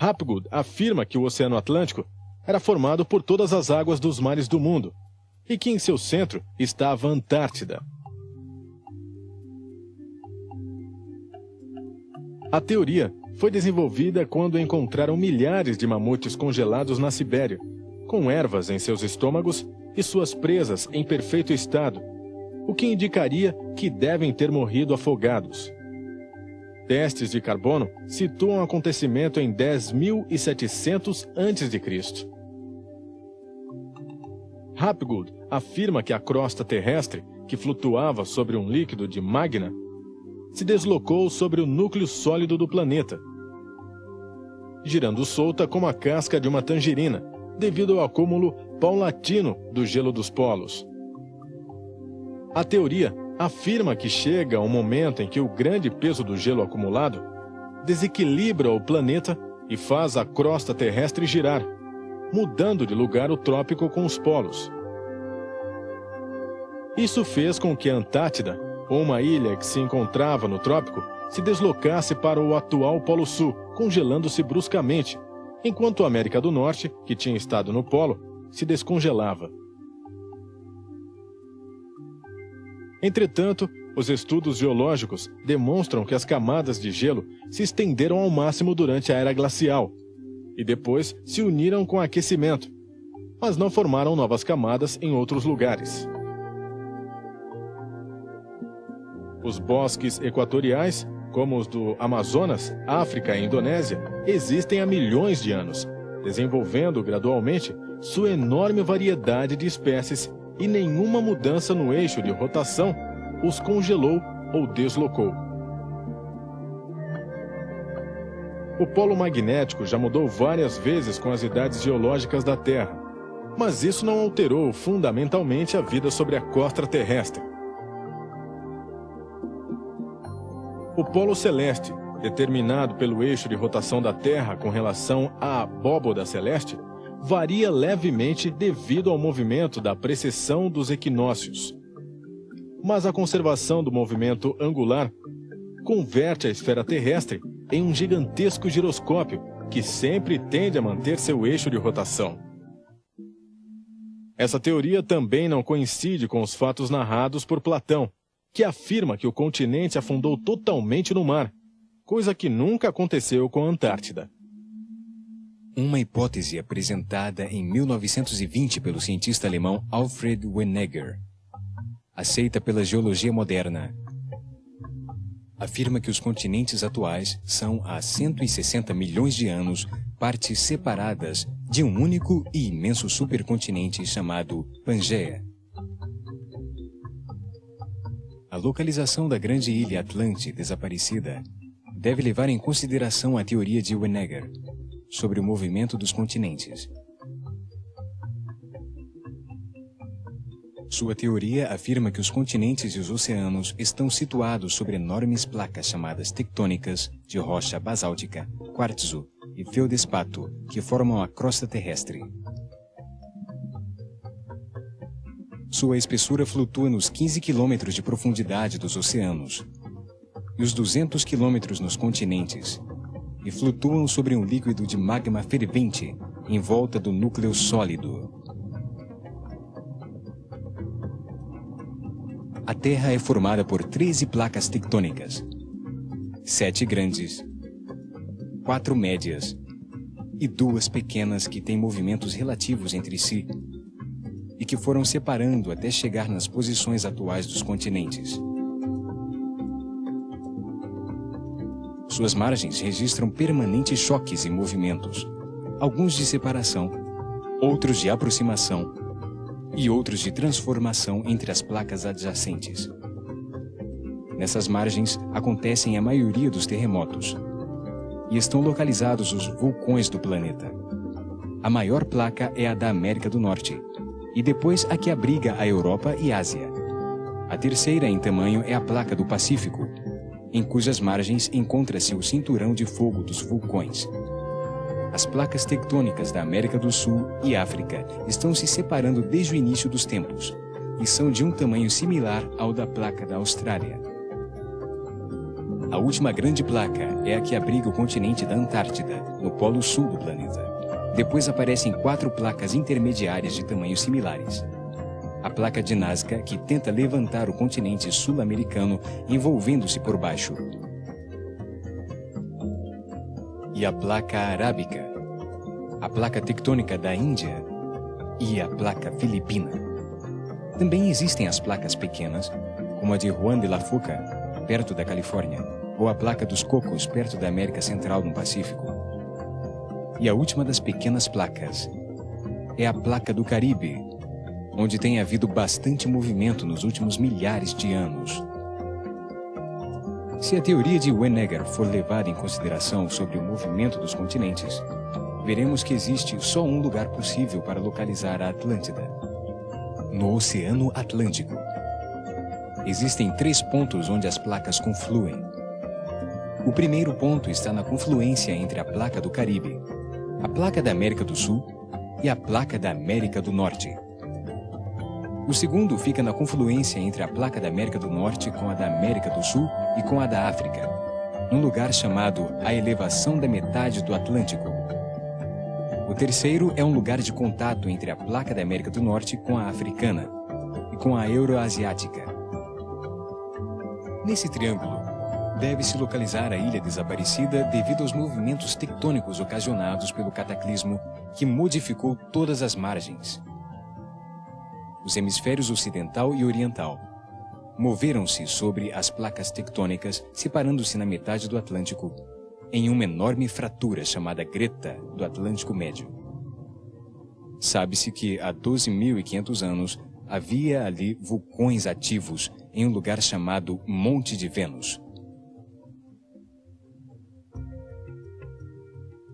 Hapgood afirma que o Oceano Atlântico era formado por todas as águas dos mares do mundo e que em seu centro estava a Antártida. A teoria foi desenvolvida quando encontraram milhares de mamutes congelados na Sibéria, com ervas em seus estômagos e suas presas em perfeito estado, o que indicaria que devem ter morrido afogados. Testes de carbono situam o acontecimento em 10.700 a.C. Hapgood afirma que a crosta terrestre, que flutuava sobre um líquido de magma, se deslocou sobre o núcleo sólido do planeta, girando solta como a casca de uma tangerina, devido ao acúmulo paulatino do gelo dos polos. A teoria afirma que chega um momento em que o grande peso do gelo acumulado desequilibra o planeta e faz a crosta terrestre girar, mudando de lugar o trópico com os polos. Isso fez com que a Antártida, uma ilha que se encontrava no trópico, se deslocasse para o atual Polo Sul, congelando-se bruscamente, enquanto a América do Norte, que tinha estado no polo, se descongelava. Entretanto, os estudos geológicos demonstram que as camadas de gelo se estenderam ao máximo durante a era glacial e depois se uniram com o aquecimento, mas não formaram novas camadas em outros lugares. Os bosques equatoriais, como os do Amazonas, África e Indonésia, existem há milhões de anos, desenvolvendo gradualmente sua enorme variedade de espécies, e nenhuma mudança no eixo de rotação os congelou ou deslocou. O polo magnético já mudou várias vezes com as idades geológicas da Terra, mas isso não alterou fundamentalmente a vida sobre a crosta terrestre. O polo celeste, determinado pelo eixo de rotação da Terra com relação à abóboda celeste, varia levemente devido ao movimento da precessão dos equinócios. Mas a conservação do movimento angular converte a esfera terrestre em um gigantesco giroscópio que sempre tende a manter seu eixo de rotação. Essa teoria também não coincide com os fatos narrados por Platão, que afirma que o continente afundou totalmente no mar, coisa que nunca aconteceu com a Antártida. Uma hipótese apresentada em 1920 pelo cientista alemão Alfred Wegener, aceita pela geologia moderna, afirma que os continentes atuais são, há 160 milhões de anos, partes separadas de um único e imenso supercontinente chamado Pangeia. A localização da grande ilha Atlante desaparecida deve levar em consideração a teoria de Wegener sobre o movimento dos continentes. Sua teoria afirma que os continentes e os oceanos estão situados sobre enormes placas chamadas tectônicas de rocha basáltica, quartzo e feldespato, que formam a crosta terrestre. Sua espessura flutua nos 15 quilômetros de profundidade dos oceanos e os 200 quilômetros nos continentes, e flutuam sobre um líquido de magma fervente em volta do núcleo sólido. A Terra é formada por 13 placas tectônicas, 7 grandes, 4 médias e 2 pequenas que têm movimentos relativos entre si e que foram separando até chegar nas posições atuais dos continentes. Suas margens registram permanentes choques e movimentos, alguns de separação, outros de aproximação e outros de transformação entre as placas adjacentes. Nessas margens acontecem a maioria dos terremotos e estão localizados os vulcões do planeta. A maior placa é a da América do Norte e depois a que abriga a Europa e Ásia. A terceira em tamanho é a placa do Pacífico, em cujas margens encontra-se o cinturão de fogo dos vulcões. As placas tectônicas da América do Sul e África estão se separando desde o início dos tempos e são de um tamanho similar ao da placa da Austrália. A última grande placa é a que abriga o continente da Antártida, no polo sul do planeta. Depois aparecem 4 placas intermediárias de tamanhos similares. A placa de Nazca, que tenta levantar o continente sul-americano, envolvendo-se por baixo. E a placa arábica, a placa tectônica da Índia e a placa filipina. Também existem as placas pequenas, como a de Juan de la Foca, perto da Califórnia, ou a placa dos Cocos, perto da América Central, no Pacífico. E a última das pequenas placas é a placa do Caribe, onde tem havido bastante movimento nos últimos milhares de anos. Se a teoria de Wenneger for levada em consideração sobre o movimento dos continentes, veremos que existe só um lugar possível para localizar a Atlântida: no Oceano Atlântico. Existem 3 pontos onde as placas confluem. O primeiro ponto está na confluência entre a placa do Caribe, a placa da América do Sul e a placa da América do Norte. O segundo fica na confluência entre a placa da América do Norte com a da América do Sul e com a da África, num lugar chamado a elevação da metade do Atlântico. O terceiro é um lugar de contato entre a placa da América do Norte com a africana e com a euroasiática. Nesse triângulo, deve-se localizar a ilha desaparecida devido aos movimentos tectônicos ocasionados pelo cataclismo que modificou todas as margens. Os hemisférios ocidental e oriental moveram-se sobre as placas tectônicas, separando-se na metade do Atlântico, em uma enorme fratura chamada Greta do Atlântico Médio. Sabe-se que há 12.500 anos havia ali vulcões ativos em um lugar chamado Monte de Vênus.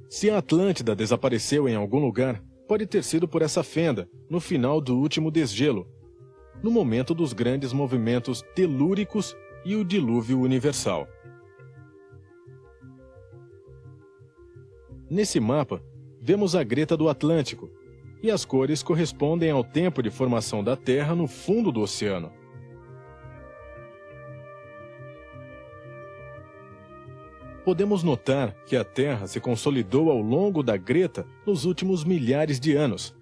Se a Atlântida desapareceu em algum lugar, pode ter sido por essa fenda, no final do último desgelo, no momento dos grandes movimentos telúricos e o dilúvio universal. Nesse mapa, vemos a Greta do Atlântico, e as cores correspondem ao tempo de formação da Terra no fundo do oceano. Podemos notar que a Terra se consolidou ao longo da Greta nos últimos milhares de anos,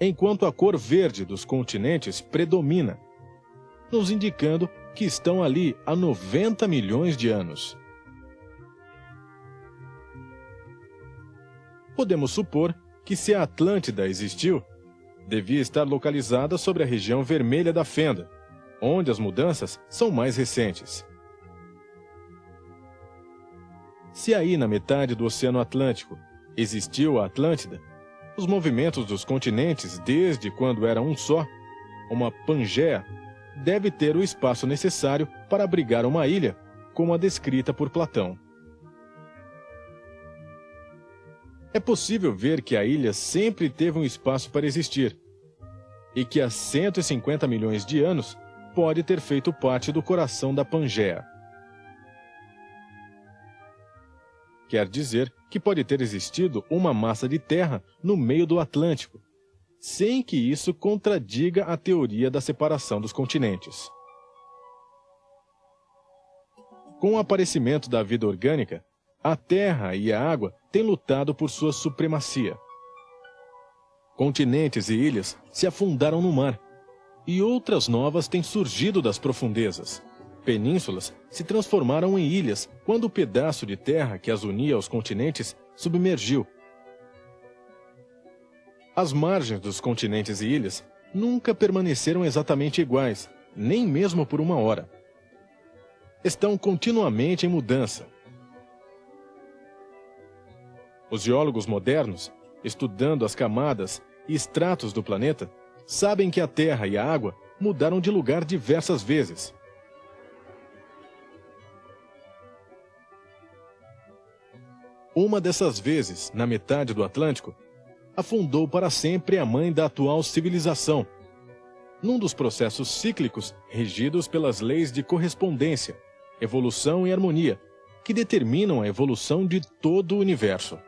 enquanto a cor verde dos continentes predomina, nos indicando que estão ali há 90 milhões de anos. Podemos supor que, se a Atlântida existiu, devia estar localizada sobre a região vermelha da fenda, onde as mudanças são mais recentes. Se aí na metade do Oceano Atlântico existiu a Atlântida, os movimentos dos continentes desde quando era um só, uma Pangeia, deve ter o espaço necessário para abrigar uma ilha, como a descrita por Platão. É possível ver que a ilha sempre teve um espaço para existir, e que há 150 milhões de anos pode ter feito parte do coração da Pangeia. Quer dizer que pode ter existido uma massa de terra no meio do Atlântico, sem que isso contradiga a teoria da separação dos continentes. Com o aparecimento da vida orgânica, a terra e a água têm lutado por sua supremacia. Continentes e ilhas se afundaram no mar, e outras novas têm surgido das profundezas. Penínsulas se transformaram em ilhas quando o pedaço de terra que as unia aos continentes submergiu. As margens dos continentes e ilhas nunca permaneceram exatamente iguais, nem mesmo por uma hora. Estão continuamente em mudança. Os geólogos modernos, estudando as camadas e estratos do planeta, sabem que a terra e a água mudaram de lugar diversas vezes. Uma dessas vezes, na metade do Atlântico, afundou para sempre a mãe da atual civilização, num dos processos cíclicos regidos pelas leis de correspondência, evolução e harmonia, que determinam a evolução de todo o universo.